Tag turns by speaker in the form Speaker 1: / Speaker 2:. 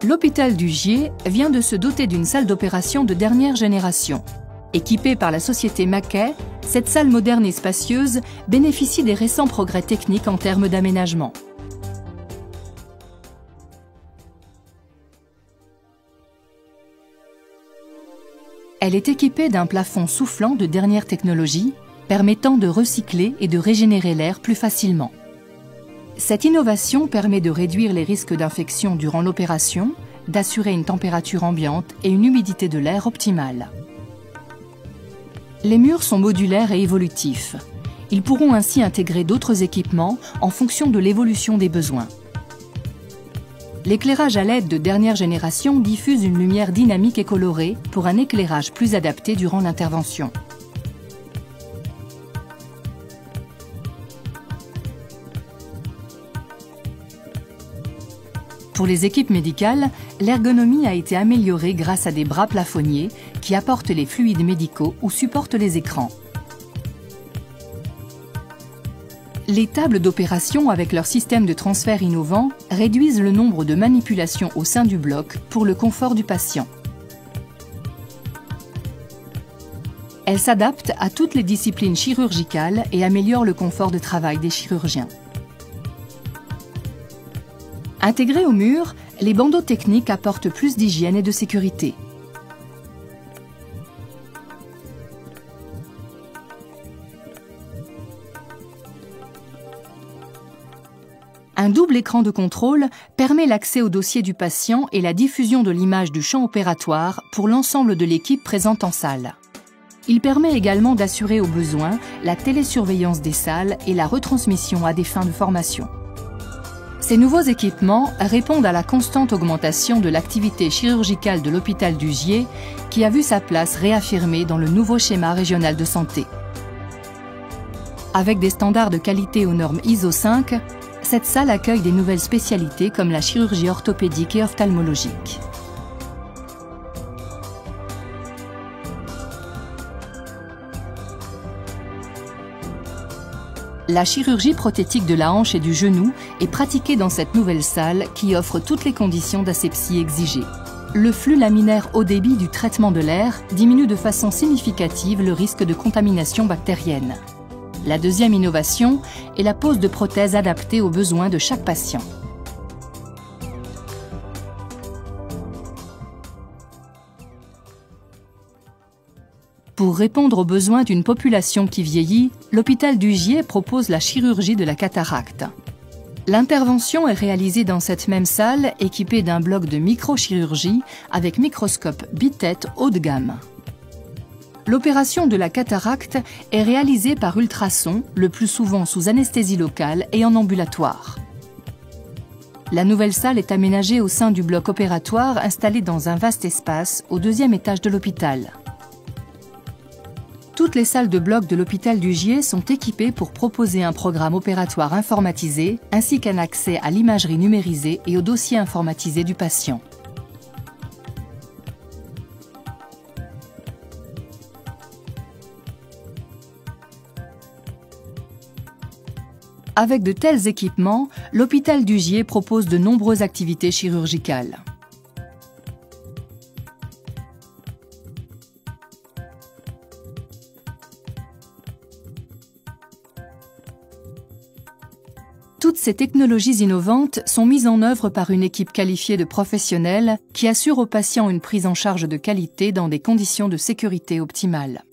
Speaker 1: L'hôpital du Gier vient de se doter d'une salle d'opération de dernière génération. Équipée par la société Maquet, cette salle moderne et spacieuse bénéficie des récents progrès techniques en termes d'aménagement. Elle est équipée d'un plafond soufflant de dernière technologie, permettant de recycler et de régénérer l'air plus facilement. Cette innovation permet de réduire les risques d'infection durant l'opération, d'assurer une température ambiante et une humidité de l'air optimale. Les murs sont modulaires et évolutifs. Ils pourront ainsi intégrer d'autres équipements en fonction de l'évolution des besoins. L'éclairage à LED de dernière génération diffuse une lumière dynamique et colorée pour un éclairage plus adapté durant l'intervention. Pour les équipes médicales, l'ergonomie a été améliorée grâce à des bras plafonniers qui apportent les fluides médicaux ou supportent les écrans. Les tables d'opération avec leur système de transfert innovant réduisent le nombre de manipulations au sein du bloc pour le confort du patient. Elles s'adaptent à toutes les disciplines chirurgicales et améliorent le confort de travail des chirurgiens. Intégrés au mur, les bandeaux techniques apportent plus d'hygiène et de sécurité. Un double écran de contrôle permet l'accès au dossier du patient et la diffusion de l'image du champ opératoire pour l'ensemble de l'équipe présente en salle. Il permet également d'assurer au besoin la télésurveillance des salles et la retransmission à des fins de formation. Ces nouveaux équipements répondent à la constante augmentation de l'activité chirurgicale de l'hôpital du Gier, qui a vu sa place réaffirmée dans le nouveau schéma régional de santé. Avec des standards de qualité aux normes ISO 5, cette salle accueille des nouvelles spécialités comme la chirurgie orthopédique et ophtalmologique. La chirurgie prothétique de la hanche et du genou est pratiquée dans cette nouvelle salle qui offre toutes les conditions d'asepsie exigées. Le flux laminaire haut débit du traitement de l'air diminue de façon significative le risque de contamination bactérienne. La deuxième innovation est la pose de prothèses adaptées aux besoins de chaque patient. Pour répondre aux besoins d'une population qui vieillit, l'hôpital du Gier propose la chirurgie de la cataracte. L'intervention est réalisée dans cette même salle, équipée d'un bloc de microchirurgie avec microscope bitête haut de gamme. L'opération de la cataracte est réalisée par ultrasons, le plus souvent sous anesthésie locale et en ambulatoire. La nouvelle salle est aménagée au sein du bloc opératoire installé dans un vaste espace au deuxième étage de l'hôpital. Toutes les salles de bloc de l'hôpital du Gier sont équipées pour proposer un programme opératoire informatisé ainsi qu'un accès à l'imagerie numérisée et au dossier informatisé du patient. Avec de tels équipements, l'hôpital du Gier propose de nombreuses activités chirurgicales. Toutes ces technologies innovantes sont mises en œuvre par une équipe qualifiée de professionnels qui assure aux patients une prise en charge de qualité dans des conditions de sécurité optimales.